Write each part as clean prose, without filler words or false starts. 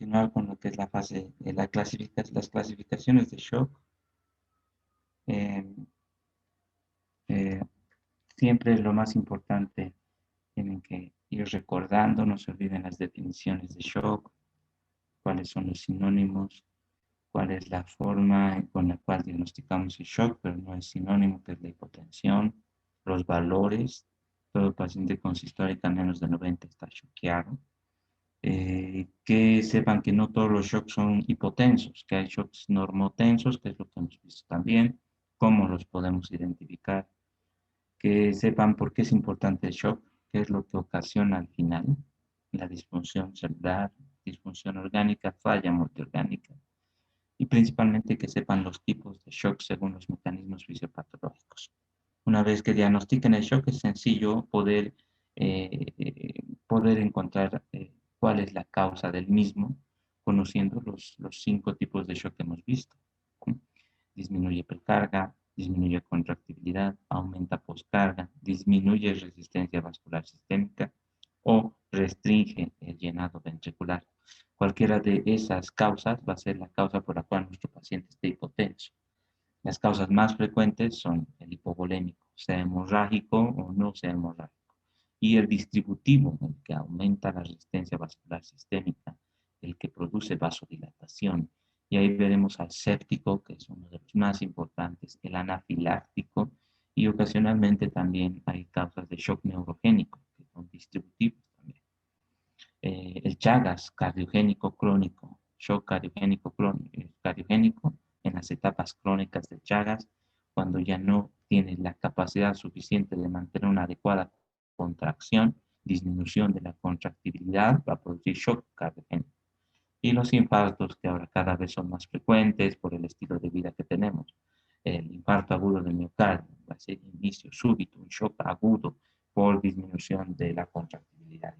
continuar con lo que es la fase de las clasificaciones de shock. Eh, eh, Siempre lo más importante, tienen que ir recordando, no se olviden las definiciones de shock, cuáles son los sinónimos, cuál es la forma con la cual diagnosticamos el shock, pero no es sinónimo, que es la hipotensión, los valores. Todo paciente con sistólica menos de 90 está choqueado. Que sepan que no todos los shocks son hipotensos, que hay shocks normotensos, que es lo que hemos visto también, cómo los podemos identificar, que sepan por qué es importante el shock, qué es lo que ocasiona al final la disfunción celular, disfunción orgánica, falla multiorgánica, y principalmente que sepan los tipos de shock según los mecanismos fisiopatológicos. Una vez que diagnostiquen el shock, es sencillo poder encontrar cuál es la causa del mismo, conociendo los 5 tipos de shock que hemos visto. Disminuye precarga, disminuye contractibilidad, aumenta poscarga, disminuye resistencia vascular sistémica o restringe el llenado ventricular. Cualquiera de esas causas va a ser la causa por la cual nuestro paciente esté hipotenso. Las causas más frecuentes son el hipovolémico, sea hemorrágico o no sea hemorrágico, y el distributivo, el que aumenta la resistencia vascular sistémica, el que produce vasodilatación. Y ahí veremos al séptico, que es uno de los más importantes, el anafiláctico, y ocasionalmente también hay causas de shock neurogénico, que son distributivos también. El Chagas, cardiogénico crónico, shock cardiogénico cardiogénico en las etapas crónicas de Chagas, cuando ya no tiene la capacidad suficiente de mantener una adecuada contracción, disminución de la contractibilidad, va a producir shock cardiogénico. Y los infartos, que ahora cada vez son más frecuentes por el estilo de vida que tenemos. El infarto agudo del miocardio va a ser inicio súbito, un shock agudo por disminución de la contractibilidad.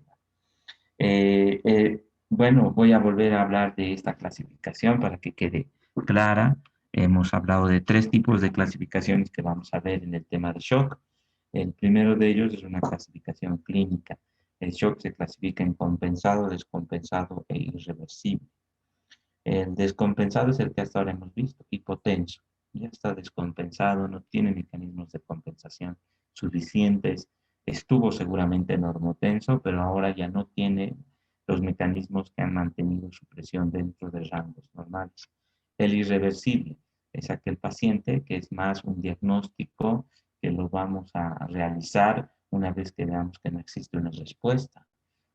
Bueno, voy a volver a hablar de esta clasificación para que quede clara. Hemos hablado de 3 tipos de clasificaciones que vamos a ver en el tema de shock. El primero de ellos es una clasificación clínica. El shock se clasifica en compensado, descompensado e irreversible. El descompensado es el que hasta ahora hemos visto, hipotenso. Ya está descompensado, no tiene mecanismos de compensación suficientes. Estuvo seguramente normotenso, pero ahora ya no tiene los mecanismos que han mantenido su presión dentro de rangos normales. El irreversible es aquel paciente que es más un diagnóstico que lo vamos a realizar una vez que veamos que no existe una respuesta.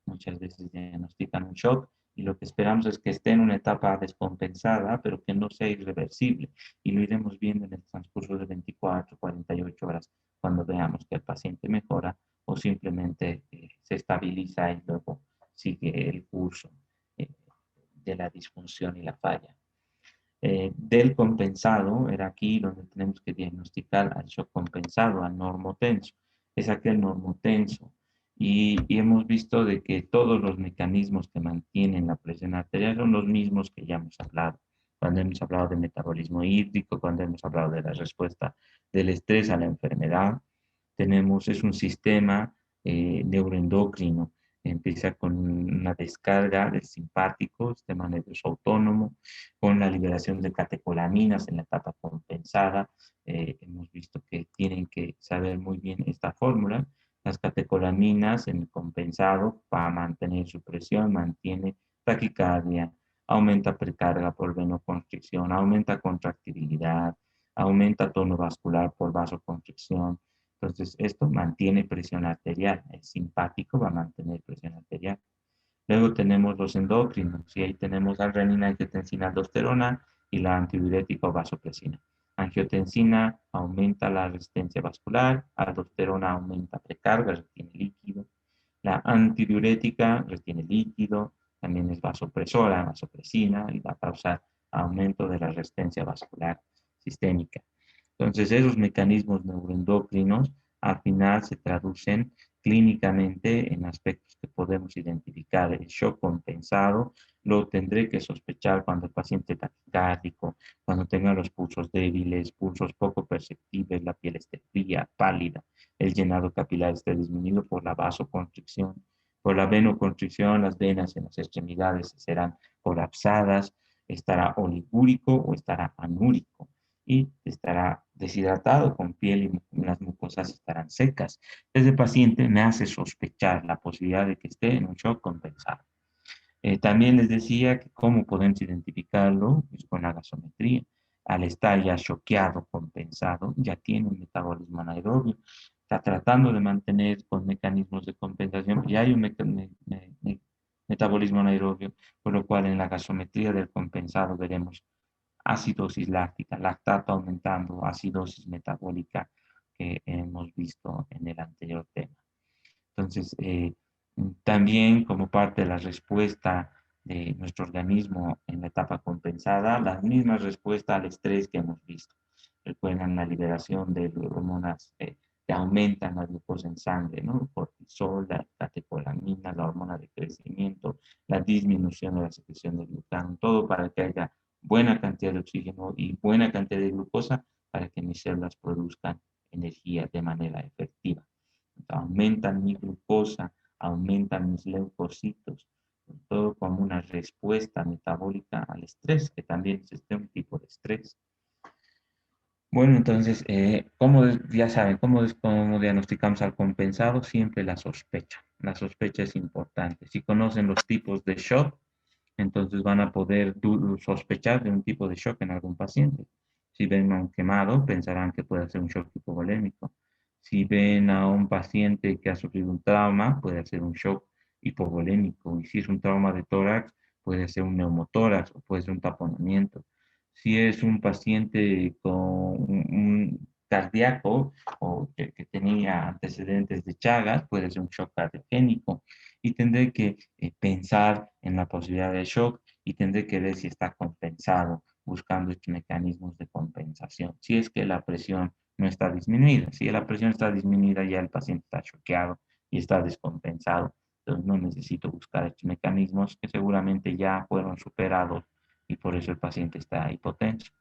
Muchas veces diagnostican un shock y lo que esperamos es que esté en una etapa descompensada, pero que no sea irreversible. Y lo iremos viendo en el transcurso de 24, 48 horas, cuando veamos que el paciente mejora o simplemente se estabiliza y luego sigue el curso eh, de la disfunción y la falla. Del compensado, era aquí donde tenemos que diagnosticar al shock compensado, al normotenso. Es aquel normotenso. Y hemos visto de que todos los mecanismos que mantienen la presión arterial son los mismos que ya hemos hablado. Cuando hemos hablado de metabolismo hídrico, cuando hemos hablado de la respuesta del estrés a la enfermedad, es un sistema neuroendocrino. Empieza con una descarga del simpático, sistema nervioso autónomo, con la liberación de catecolaminas en la etapa compensada. Hemos visto que tienen que saber muy bien esta fórmula. Las catecolaminas en el compensado, para mantener su presión, mantiene taquicardia, aumenta precarga por venoconstricción, aumenta contractibilidad, aumenta tono vascular por vasoconstricción. Entonces, esto mantiene presión arterial. El simpático va a mantener presión arterial. Luego tenemos los endocrinos, y ahí tenemos la renina, angiotensina, aldosterona y la antidiurética o vasopresina. Angiotensina aumenta la resistencia vascular, aldosterona aumenta precarga, retiene líquido. La antidiurética retiene líquido, también es vasopresora, vasopresina, y va a causar aumento de la resistencia vascular sistémica. Entonces, esos mecanismos neuroendocrinos al final se traducen clínicamente en aspectos que podemos identificar. El shock compensado lo tendré que sospechar cuando el paciente está taquicárdico, cuando tenga los pulsos débiles, pulsos poco perceptibles, la piel esté fría, pálida, el llenado capilar esté disminuido por la vasoconstricción. Por la venoconstricción, las venas en las extremidades serán colapsadas, estará oligúrico o estará anúrico y estará deshidratado con piel y las mucosas estarán secas. Ese paciente me hace sospechar la posibilidad de que esté en un shock compensado. También les decía que cómo podemos identificarlo es con la gasometría. Al estar ya choqueado, compensado, ya tiene un metabolismo anaerobio. Está tratando de mantener con mecanismos de compensación, ya hay un metabolismo anaerobio, por lo cual en la gasometría del compensado veremos acidosis láctica, lactato aumentando, acidosis metabólica que hemos visto en el anterior tema. Entonces, también como parte de la respuesta de nuestro organismo en la etapa compensada, las mismas respuestas al estrés que hemos visto. Recuerdan la liberación de hormonas que aumentan la glucosa en sangre, ¿no? El cortisol, la catecolamina, la hormona de crecimiento, la disminución de la secreción de glutano, todo para que haya buena cantidad de oxígeno y buena cantidad de glucosa para que mis células produzcan energía de manera efectiva. Aumentan mi glucosa, aumentan mis leucocitos, todo como una respuesta metabólica al estrés, que también es un tipo de estrés. Bueno, entonces, ya saben, ¿cómo diagnosticamos al compensado? Siempre la sospecha. La sospecha es importante. Si conocen los tipos de shock, entonces van a poder sospechar de un tipo de shock en algún paciente. Si ven a un quemado, pensarán que puede ser un shock hipovolémico. Si ven a un paciente que ha sufrido un trauma, puede ser un shock hipovolémico. Y si es un trauma de tórax, puede ser un neumotórax o puede ser un taponamiento. Si es un paciente con un cardíaco o que tenía antecedentes de Chagas, puede ser un shock cardiogénico. Y tendré que pensar en la posibilidad de shock y tendré que ver si está compensado, buscando estos mecanismos de compensación. Si es que la presión no está disminuida, si la presión está disminuida, ya el paciente está choqueado y está descompensado. Entonces no necesito buscar estos mecanismos que seguramente ya fueron superados y por eso el paciente está hipotenso.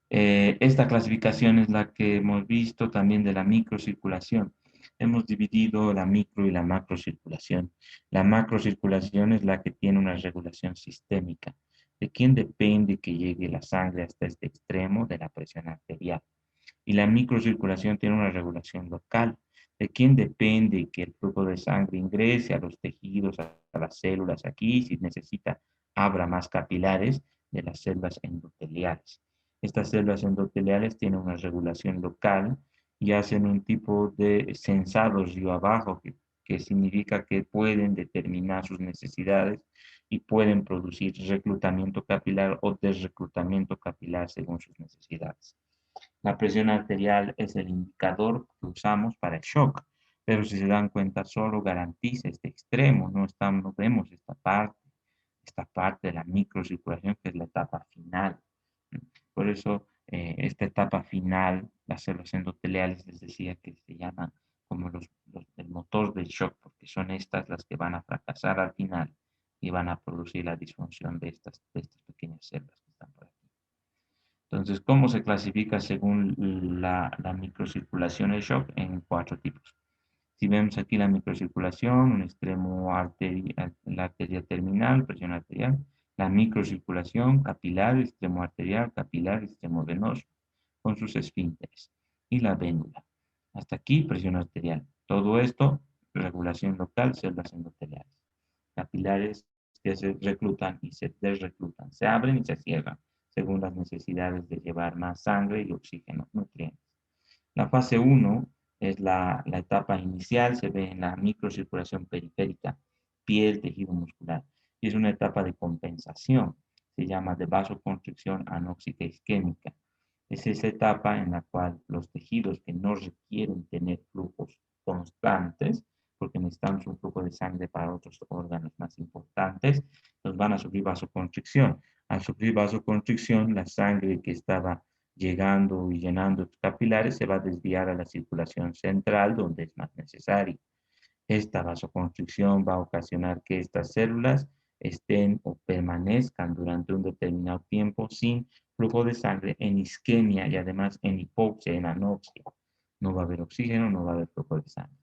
Esta clasificación es la que hemos visto también de la microcirculación. Hemos dividido la micro y la macrocirculación. La macrocirculación es la que tiene una regulación sistémica. ¿De quién depende que llegue la sangre hasta este extremo? De la presión arterial. Y la microcirculación tiene una regulación local. ¿De quién depende que el flujo de sangre ingrese a los tejidos, a las células aquí? Si necesita, abra más capilares de las células endoteliales. Estas células endoteliales tienen una regulación local y hacen un tipo de sensado río abajo, que significa que pueden determinar sus necesidades y pueden producir reclutamiento capilar o desreclutamiento capilar según sus necesidades. La presión arterial es el indicador que usamos para el shock, pero si se dan cuenta, solo garantiza este extremo, no vemos esta parte de la microcirculación, que es la etapa final. Por eso, esta etapa final, las células endoteliales, les decía que se llaman como el motor del shock, porque son estas las que van a fracasar al final y van a producir la disfunción de estas pequeñas células que están por aquí. Entonces, ¿cómo se clasifica según la microcirculación del shock? En 4 tipos. Si vemos aquí la microcirculación, un extremo la arteria terminal, presión arterial, la microcirculación capilar, extremo arterial, capilar, extremo venoso, con sus esfínteres, y la vénula. Hasta aquí, presión arterial. Todo esto, regulación local, células endoteliales. Capilares que se reclutan y se desreclutan, se abren y se cierran, según las necesidades de llevar más sangre y oxígeno, nutrientes. La fase 1 es la etapa inicial, se ve en la microcirculación periférica, piel, tejido muscular, y es una etapa de compensación, se llama de vasoconstricción anóxica isquémica. Es esa etapa en la cual los tejidos que no requieren tener flujos constantes, porque necesitamos un flujo de sangre para otros órganos más importantes, nos van a sufrir vasoconstricción. Al sufrir vasoconstricción, la sangre que estaba llegando y llenando los capilares se va a desviar a la circulación central, donde es más necesario. Esta vasoconstricción va a ocasionar que estas células estén o permanezcan durante un determinado tiempo sin flujo de sangre, en isquemia y además en hipoxia, en anoxia. No va a haber oxígeno, no va a haber flujo de sangre.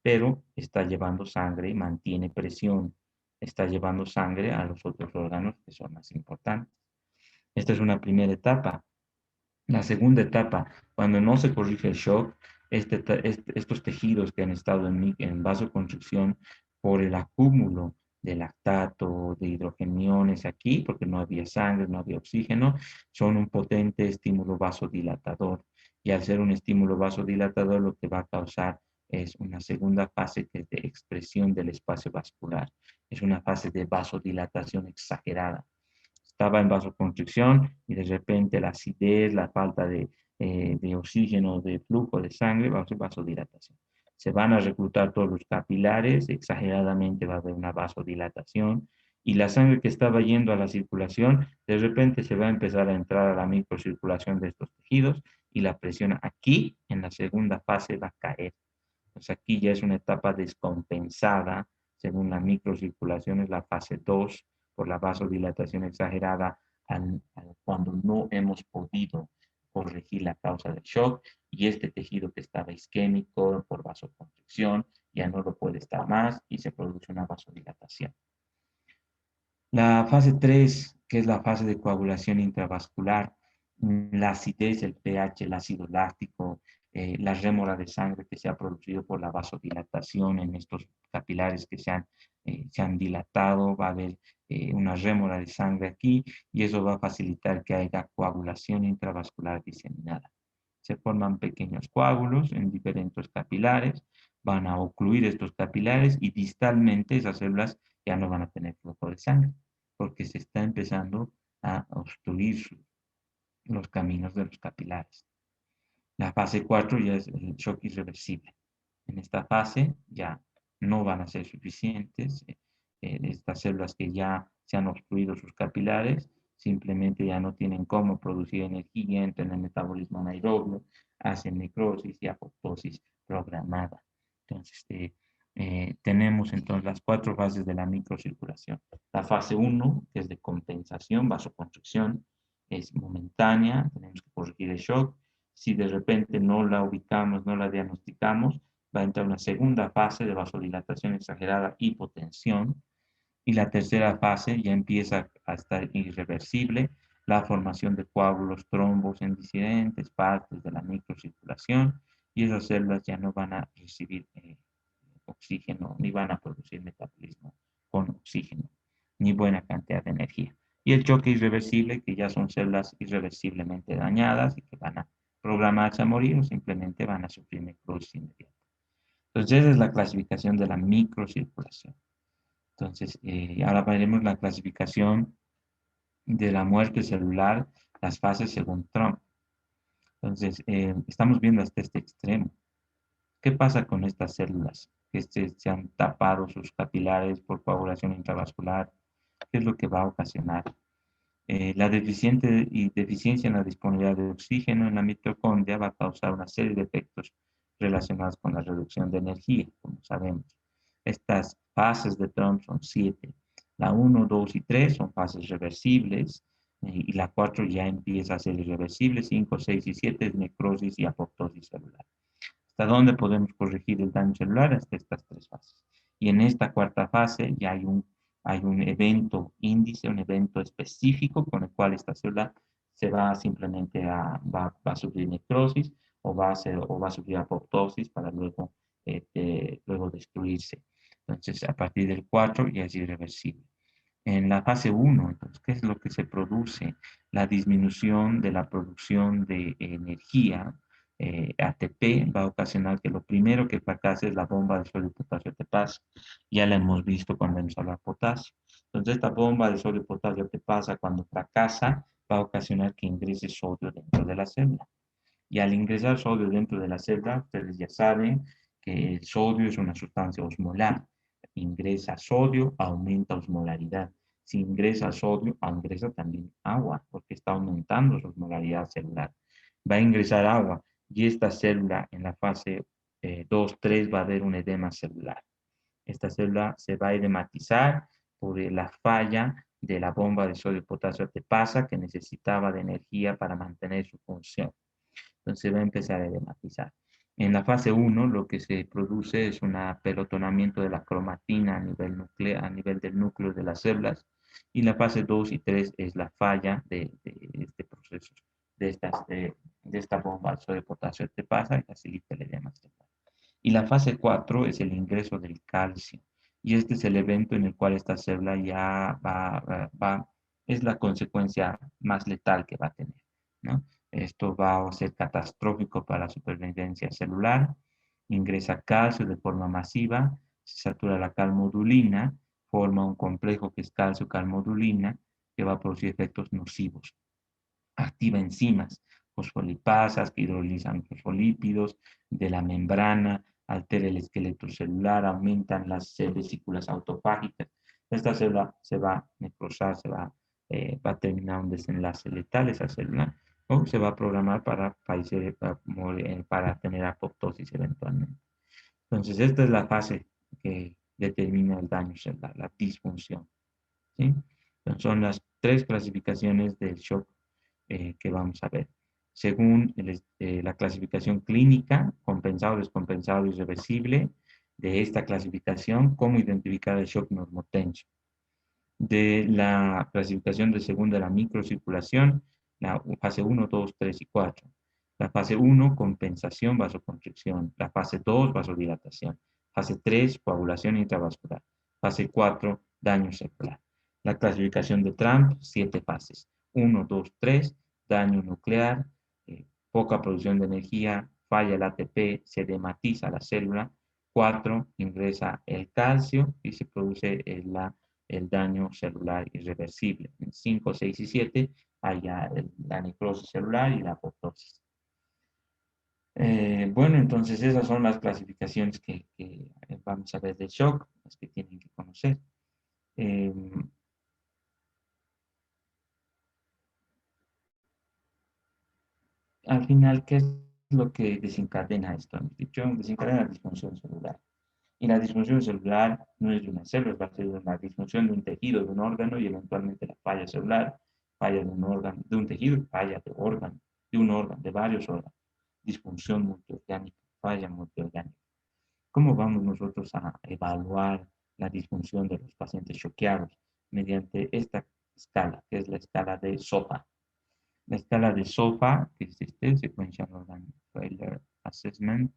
pero está llevando sangre, mantiene presión, está llevando sangre a los otros órganos que son más importantes. Esta es una primera etapa. La segunda etapa, cuando no se corrige el shock, estos tejidos que han estado en vasoconstricción por el acúmulo de lactato, de hidrogeniones aquí, porque no había sangre, no había oxígeno, son un potente estímulo vasodilatador. Y al ser un estímulo vasodilatador, lo que va a causar es una segunda fase que es de expresión del espacio vascular. Es una fase de vasodilatación exagerada. Estaba en vasoconstricción y de repente la acidez, la falta de oxígeno, de flujo de sangre, va a ser vasodilatación. Se van a reclutar todos los capilares, exageradamente va a haber una vasodilatación y la sangre que estaba yendo a la circulación, de repente se va a empezar a entrar a la microcirculación de estos tejidos y la presión aquí en la segunda fase va a caer. Pues aquí ya es una etapa descompensada, según la microcirculación, es la fase 2 por la vasodilatación exagerada cuando no hemos podido corregir la causa del shock y este tejido que estaba isquémico por vasoconstricción ya no lo puede estar más y se produce una vasodilatación. La fase 3, que es la fase de coagulación intravascular, la acidez, el pH, el ácido láctico, la rémora de sangre que se ha producido por la vasodilatación en estos capilares que se han dilatado, va a haber una rémora de sangre aquí y eso va a facilitar que haya coagulación intravascular diseminada. Se forman pequeños coágulos en diferentes capilares, van a ocluir estos capilares y distalmente esas células ya no van a tener flujo de sangre, porque se está empezando a obstruir los caminos de los capilares. La fase 4 ya es el shock irreversible. En esta fase ya no van a ser suficientes estas células que ya se han obstruido sus capilares, simplemente ya no tienen cómo producir energía, entran en el metabolismo anaerobio, hacen necrosis y apoptosis programada. Entonces, tenemos entonces las 4 fases de la microcirculación. La fase 1, que es de compensación, vasoconstricción, es momentánea, tenemos que corregir el shock. Si de repente no la ubicamos, no la diagnosticamos, va a entrar una segunda fase de vasodilatación exagerada, hipotensión, y la tercera fase ya empieza a estar irreversible, la formación de coágulos, trombos en diferentes partes de la microcirculación, y esas células ya no van a recibir oxígeno, ni van a producir metabolismo con oxígeno, ni buena cantidad de energía. Y el choque irreversible, que ya son células irreversiblemente dañadas y que van a programarse a morir o simplemente van a sufrir necrosis inmediata. Entonces, esa es la clasificación de la microcirculación. Entonces, ahora veremos la clasificación de la muerte celular, las fases según Trump. Entonces, estamos viendo hasta este extremo. ¿Qué pasa con estas células que se han tapado sus capilares por coagulación intravascular? ¿Qué es lo que va a ocasionar? La deficiencia en la disponibilidad de oxígeno en la mitocondria va a causar una serie de efectos relacionados con la reducción de energía, como sabemos. Estas fases de Trump son 7. La 1, 2 y 3 son fases reversibles y la 4 ya empieza a ser irreversible. 5, 6 y 7 es necrosis y apoptosis celular. ¿Hasta dónde podemos corregir el daño celular? Hasta estas 3 fases. Y en esta cuarta fase ya hay un evento índice, un evento específico con el cual esta célula se va simplemente va a sufrir necrosis o va a sufrir apoptosis para luego destruirse. Entonces, a partir del 4 ya es irreversible. En la fase 1, entonces, ¿qué es lo que se produce? La disminución de la producción de energía, ATP, va a ocasionar que lo primero que fracase es la bomba de sodio, potasio, ATPase. Ya la hemos visto cuando hemos hablado de potasio. Entonces, esta bomba de sodio, potasio, ATPase, cuando fracasa, va a ocasionar que ingrese sodio dentro de la célula. Y al ingresar sodio dentro de la célula, ustedes ya saben que el sodio es una sustancia osmolar. Ingresa sodio, aumenta osmolaridad. Si ingresa sodio, ingresa también agua, porque está aumentando su osmolaridad celular. Va a ingresar agua y esta célula en la fase 2, 3 va a haber un edema celular. Esta célula se va a edematizar por la falla de la bomba de sodio potasio ATPasa que necesitaba de energía para mantener su función. Entonces va a empezar a edematizar. En la fase 1 lo que se produce es un apelotonamiento de la cromatina a nivel nuclear, a nivel del núcleo de las células, y la fase 2 y 3 es la falla de este proceso, de esta bomba al sodio de potasio te pasa y facilita el edema celular. Y la fase 4 es el ingreso del calcio, y este es el evento en el cual esta célula ya es la consecuencia más letal que va a tener, ¿no? Esto va a ser catastrófico para la supervivencia celular. Ingresa calcio de forma masiva, se satura la calmodulina, forma un complejo que es calcio-calmodulina, que va a producir efectos nocivos. Activa enzimas fosfolipasas que hidrolizan fosfolípidos de la membrana, altera el esqueleto celular, aumentan las vesículas autofágicas. Esta célula se va a necrosar, va a terminar un desenlace letal esa célula, o se va a programar para tener apoptosis eventualmente. Entonces, esta es la fase que determina el daño celular, la disfunción. ¿Sí? Entonces, son las tres clasificaciones del shock que vamos a ver. Según la clasificación clínica, compensado, descompensado, irreversible, de esta clasificación, cómo identificar el shock normotenso. De la clasificación de según de la microcirculación, la fase 1, 2, 3 y 4. La fase 1, compensación, vasoconstricción. La fase 2, vasodilatación. Fase 3, coagulación intravascular. Fase 4, daño celular. La clasificación de Trump, 7 fases. 1, 2, 3, daño nuclear, poca producción de energía, falla el ATP, se dematiza la célula. 4, ingresa el calcio y se produce el daño celular irreversible. En 5, 6 y 7 hay ya la necrosis celular y la apoptosis. Bueno, entonces esas son las clasificaciones que vamos a ver del shock, las que tienen que conocer. Eh, Al final, ¿qué es lo que desencadena esto? Desencadena la disfunción celular. Y la disfunción celular no es de una célula, va a ser una disfunción de un tejido, de un órgano y eventualmente la falla celular, falla de un órgano, de un tejido, falla de órgano, de un órgano, de varios órganos. Disfunción multiorgánica, falla multiorgánica. ¿Cómo vamos nosotros a evaluar la disfunción de los pacientes choqueados? Mediante esta escala, que es la escala de SOFA. La escala de SOFA, que es Sequential Organ Failure Assessment,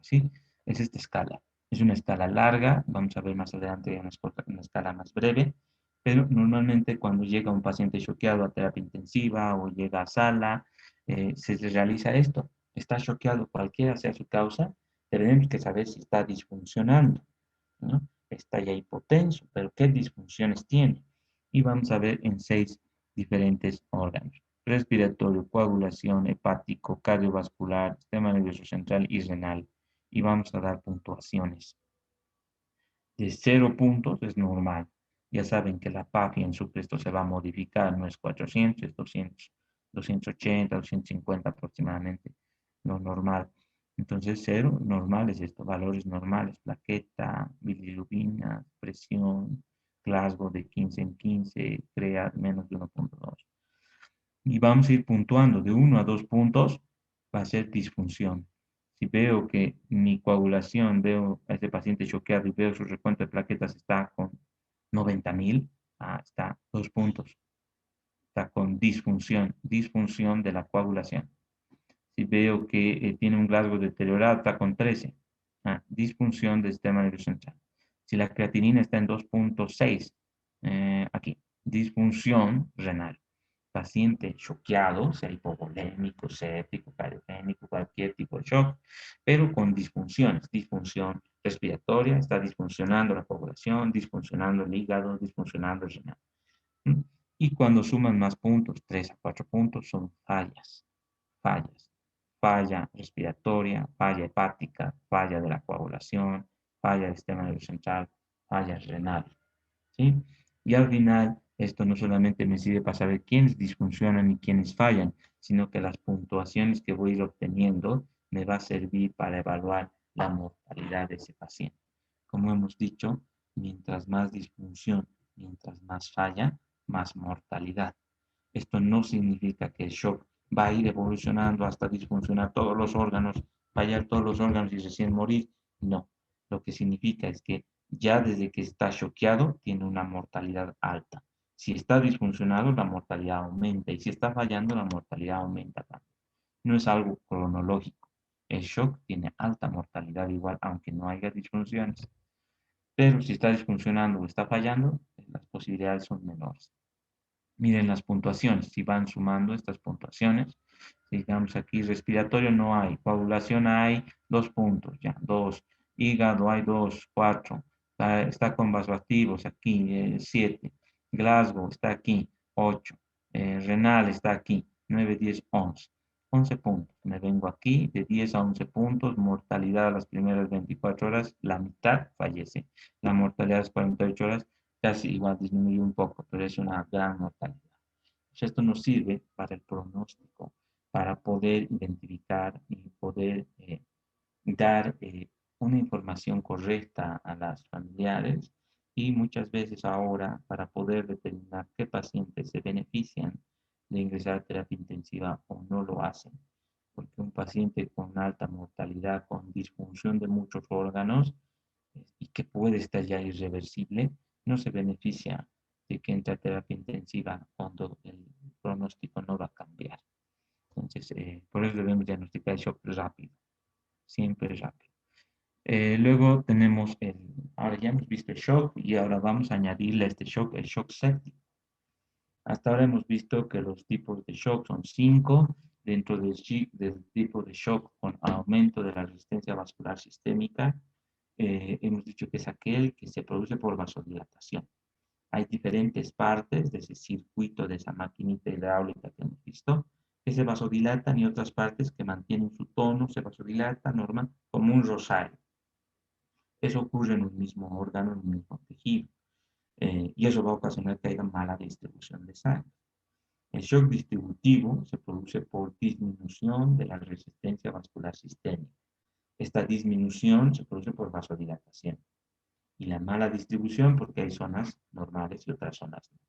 ¿sí? Es esta escala. Es una escala larga, vamos a ver más adelante una escala más breve, pero normalmente cuando llega un paciente choqueado a terapia intensiva o llega a sala, se le realiza esto. Está choqueado, cualquiera sea su causa, tenemos que saber si está disfuncionando, ¿no? Está ya hipotenso, pero ¿qué disfunciones tiene? Y vamos a ver en 6 diferentes órganos: respiratorio, coagulación, hepático, cardiovascular, sistema nervioso central y renal. Y vamos a dar puntuaciones. De 0 puntos es normal. Ya saben que la PAFI en su esto se va a modificar, no es 400, es 200, 280, 250 aproximadamente, lo normal. Entonces, 0, normal es esto, valores normales, plaqueta, bilirrubina, presión, Glasgow de 15 en 15, CREA menos de 1.2. Y vamos a ir puntuando de 1 a 2 puntos, va a ser disfunción. Si veo que mi coagulación, veo a este paciente choqueado y veo su recuento de plaquetas está con 90.000, está 2 puntos. Está con disfunción de la coagulación. Si veo que tiene un Glasgow deteriorado, está con 13. Disfunción del sistema nervioso central. Si la creatinina está en 2.6, aquí, disfunción renal. Paciente choqueado, sea hipovolémico, séptico, cardiogénico, cualquier tipo de shock, pero con disfunciones, disfunción respiratoria, está disfuncionando la coagulación, disfuncionando el hígado, disfuncionando el renal. Y cuando suman más puntos, 3 a 4 puntos, son fallas. Falla respiratoria, falla hepática, falla de la coagulación, falla del sistema nervioso central, falla renal. ¿Sí? Y al final, esto no solamente me sirve para saber quiénes disfuncionan y quiénes fallan, sino que las puntuaciones que voy a ir obteniendo me va a servir para evaluar la mortalidad de ese paciente. Como hemos dicho, mientras más disfunción, mientras más falla, más mortalidad. Esto no significa que el shock va a ir evolucionando hasta disfuncionar todos los órganos fallar todos los órganos y recién morir. No, lo que significa es que ya desde que está choqueado tiene una mortalidad alta. Si está disfuncionado, la mortalidad aumenta y si está fallando, la mortalidad aumenta también. No es algo cronológico. El shock tiene alta mortalidad igual, aunque no haya disfunciones. Pero si está disfuncionando o está fallando, las posibilidades son menores. Miren las puntuaciones, si van sumando estas puntuaciones, digamos aquí respiratorio no hay, coagulación hay 2 puntos, ya, 2, hígado hay 2, 4, está con vasoactivos aquí, 7, Glasgow está aquí, 8, renal está aquí, 9, 10, 11. 11 puntos, me vengo aquí, de 10 a 11 puntos, mortalidad a las primeras 24 horas, la mitad fallece, la mortalidad a las 48 horas casi igual disminuye un poco, pero es una gran mortalidad. Pues esto nos sirve para el pronóstico, para poder identificar y poder dar una información correcta a las familiares y muchas veces ahora para poder determinar qué pacientes se benefician de ingresar a terapia intensiva o no lo hacen. Porque un paciente con alta mortalidad, con disfunción de muchos órganos y que puede estar ya irreversible, no se beneficia de que entre a terapia intensiva cuando el pronóstico no va a cambiar. Entonces, por eso debemos diagnosticar el shock rápido, siempre rápido. Luego tenemos ahora ya hemos visto el shock y ahora vamos a añadirle a este shock el shock séptico. Hasta ahora hemos visto que los tipos de shock son 5. Dentro del tipo de shock con aumento de la resistencia vascular sistémica, hemos dicho que es aquel que se produce por vasodilatación. Hay diferentes partes de ese circuito, de esa maquinita hidráulica que hemos visto, que se vasodilatan y otras partes que mantienen su tono, se vasodilatan normal, como un rosario. Eso ocurre en un mismo órgano, en un mismo tejido. Y eso va a ocasionar que haya mala distribución de sangre. El shock distributivo se produce por disminución de la resistencia vascular sistémica. Esta disminución se produce por vasodilatación. Y la mala distribución porque hay zonas normales y otras zonas no.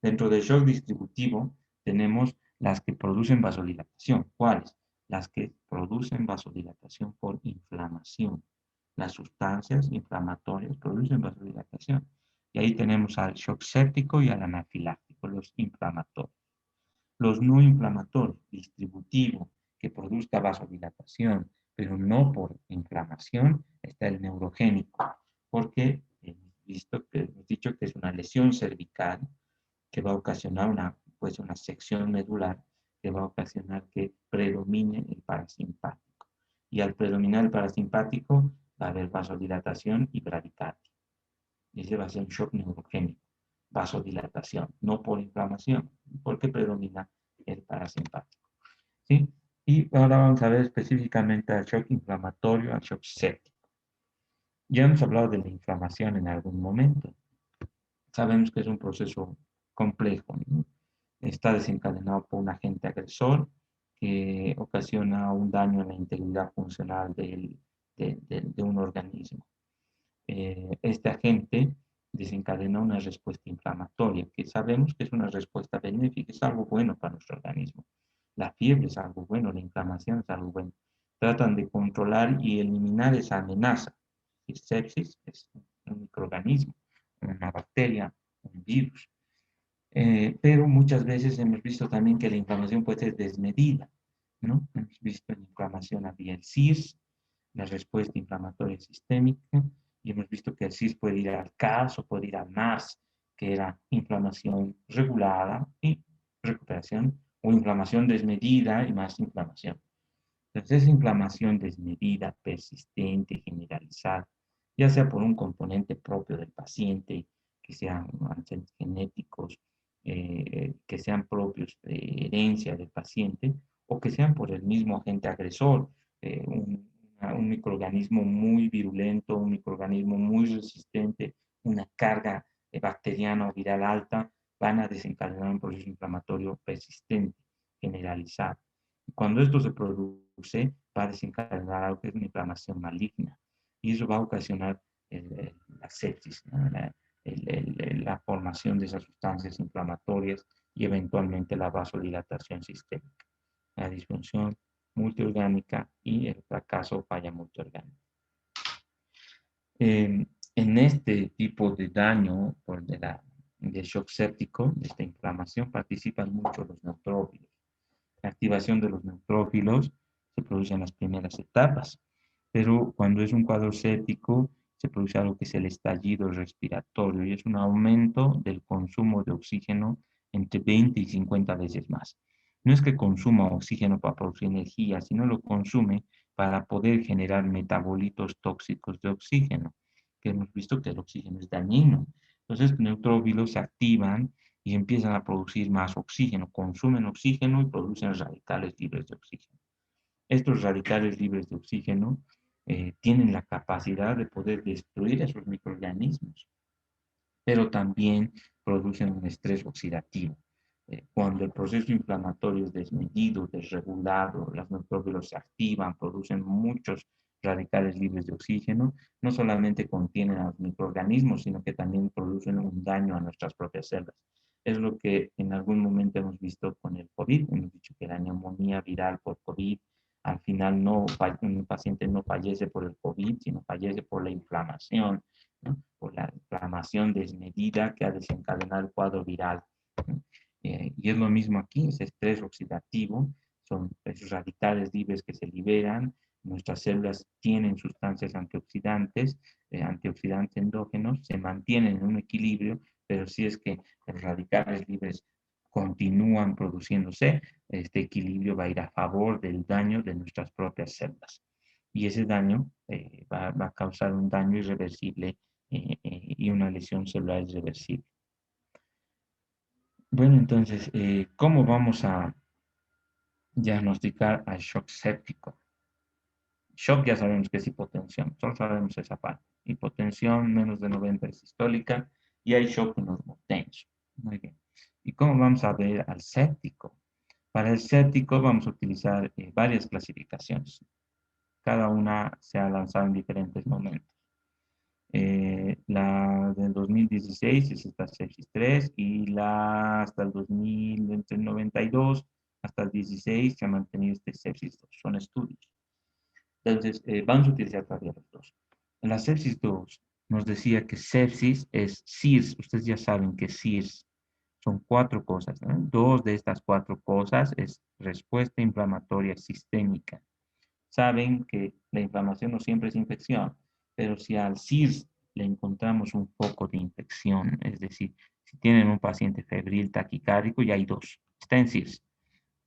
Dentro del shock distributivo tenemos las que producen vasodilatación. ¿Cuáles? Las que producen vasodilatación por inflamación. Las sustancias inflamatorias producen vasodilatación. Y ahí tenemos al shock séptico y al anafiláctico, los inflamatorios. Los no inflamatorios, distributivo, que produzca vasodilatación, pero no por inflamación, está el neurogénico, porque hemos dicho que es una lesión cervical que va a ocasionar una sección medular que va a ocasionar que predomine el parasimpático. Y al predominar el parasimpático va a haber vasodilatación y bradicardia. Y ese va a ser un shock neurogénico, vasodilatación, no por inflamación, porque predomina el parasimpático. ¿Sí? Y ahora vamos a ver específicamente al shock inflamatorio, al shock séptico. Ya hemos hablado de la inflamación en algún momento. Sabemos que es un proceso complejo, ¿no? Está desencadenado por un agente agresor que ocasiona un daño en la integridad funcional de un organismo. Este agente desencadena una respuesta inflamatoria, que sabemos que es una respuesta benéfica, es algo bueno para nuestro organismo. La fiebre es algo bueno, la inflamación es algo bueno. Tratan de controlar y eliminar esa amenaza. El sepsis es un microorganismo, una bacteria, un virus. Pero muchas veces hemos visto también que la inflamación puede ser desmedida, ¿no? Hemos visto en inflamación había el CIRS, la respuesta inflamatoria sistémica, y hemos visto que el CIRS puede ir al CAS o puede ir al NAS, que era inflamación regulada y recuperación, o inflamación desmedida y más inflamación. Entonces, esa inflamación desmedida, persistente, generalizada, ya sea por un componente propio del paciente, que sean antecedentes genéticos, que sean propios de herencia del paciente, o que sean por el mismo agente agresor, un microorganismo muy virulento, un microorganismo muy resistente, una carga bacteriana o viral alta, van a desencadenar un proceso inflamatorio persistente, generalizado. Cuando esto se produce, va a desencadenar algo que es una inflamación maligna y eso va a ocasionar la sepsis, ¿no? La formación de esas sustancias inflamatorias y eventualmente la vasodilatación sistémica, la disfunción multiorgánica y el fracaso falla multiorgánica. En este tipo de daño por del shock séptico, de esta inflamación, participan mucho los neutrófilos. La activación de los neutrófilos se produce en las primeras etapas, pero cuando es un cuadro séptico se produce algo que es el estallido respiratorio y es un aumento del consumo de oxígeno entre 20 y 50 veces más. No es que consuma oxígeno para producir energía, sino lo consume para poder generar metabolitos tóxicos de oxígeno, que hemos visto que el oxígeno es dañino. Entonces, los neutrófilos se activan y empiezan a producir más oxígeno, consumen oxígeno y producen radicales libres de oxígeno. Estos radicales libres de oxígeno tienen la capacidad de poder destruir esos microorganismos, pero también producen un estrés oxidativo. Cuando el proceso inflamatorio es desmedido, desregulado, los neutrófilos se activan, producen muchos radicales libres de oxígeno, no solamente contienen a los microorganismos, sino que también producen un daño a nuestras propias células. Es lo que en algún momento hemos visto con el COVID. Hemos dicho que la neumonía viral por COVID, al final un paciente no fallece por el COVID, sino fallece por la inflamación, ¿no? Por la inflamación desmedida que ha desencadenado el cuadro viral. Y es lo mismo aquí, ese estrés oxidativo, son esos radicales libres que se liberan, nuestras células tienen sustancias antioxidantes, antioxidantes endógenos, se mantienen en un equilibrio, pero si es que los radicales libres continúan produciéndose, este equilibrio va a ir a favor del daño de nuestras propias células. Y ese daño va a causar un daño irreversible y una lesión celular irreversible. Bueno, entonces, ¿cómo vamos a diagnosticar al shock séptico? Shock ya sabemos que es hipotensión, solo sabemos esa parte. Hipotensión menos de 90 es sistólica y hay shock normotenso. Muy bien. ¿Y cómo vamos a ver al séptico? Para el séptico vamos a utilizar varias clasificaciones. Cada una se ha lanzado en diferentes momentos. La del 2016 es esta sepsis 3 y la hasta el 2000, entre el 92 hasta el 16 se ha mantenido este sepsis 2. Son estudios. Entonces, vamos a utilizar todavía los dos. En la sepsis 2 nos decía que sepsis es SIRS. Ustedes ya saben que SIRS son 4 cosas, ¿no? 2 de estas 4 cosas es respuesta inflamatoria sistémica. Saben que la inflamación no siempre es infección, pero si al SIRS le encontramos un foco de infección, es decir, si tienen un paciente febril taquicárdico, ya hay 2, está en SIRS.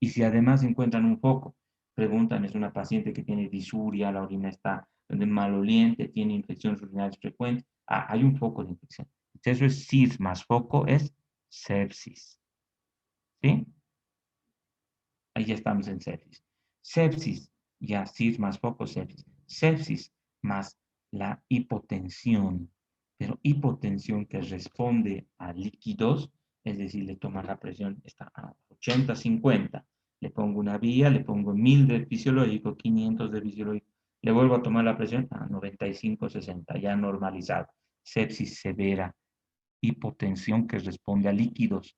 Y si además encuentran un foco, preguntan, es una paciente que tiene disuria, la orina está maloliente, tiene infecciones urinarias frecuentes, hay un foco de infección. Entonces eso es SIRS más foco, es sepsis. ¿Sí? Ahí ya estamos en sepsis. Sepsis, ya SIRS más foco, sepsis. Sepsis más la hipotensión, pero hipotensión que responde a líquidos, es decir, le toma la presión, está a 80-50, le pongo una vía, le pongo 1000 de fisiológico, 500 de fisiológico, le vuelvo a tomar la presión a 95-60, ya normalizado. Sepsis severa, hipotensión que responde a líquidos.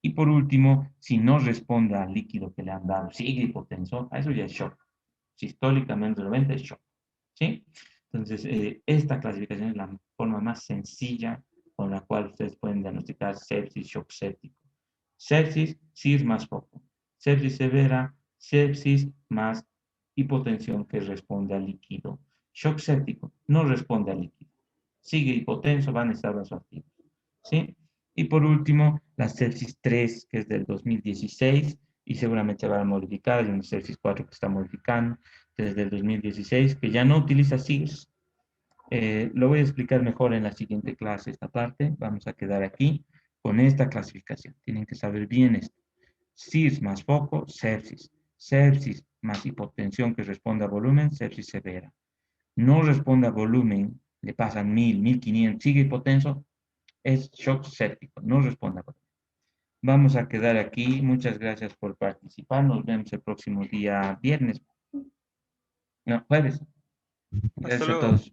Y por último, si no responde al líquido que le han dado, sigue hipotenso, a eso ya es shock. Sistólicamente 90 es shock. ¿Sí? Entonces, esta clasificación es la forma más sencilla con la cual ustedes pueden diagnosticar sepsis, shock séptico. Sepsis, SIRS más foco. Sepsis severa, sepsis más hipotensión que responde al líquido. Shock séptico, no responde al líquido. Sigue hipotenso, van a estar vasoactivos. ¿Sí? Y por último, la sepsis 3, que es del 2016, y seguramente va a modificar, hay una sepsis 4 que está modificando desde el 2016, que ya no utiliza SIRS. Lo voy a explicar mejor en la siguiente clase, esta parte. Vamos a quedar aquí con esta clasificación. Tienen que saber bien esto. SIRS más foco, sepsis. Sepsis más hipotensión que responde a volumen, sepsis severa. No responde a volumen, le pasan 1000, 1500, sigue hipotenso, es shock séptico, no responde a volumen. Vamos a quedar aquí. Muchas gracias por participar. Nos vemos el próximo día viernes. No, jueves. Hasta Gracias a luego. todos.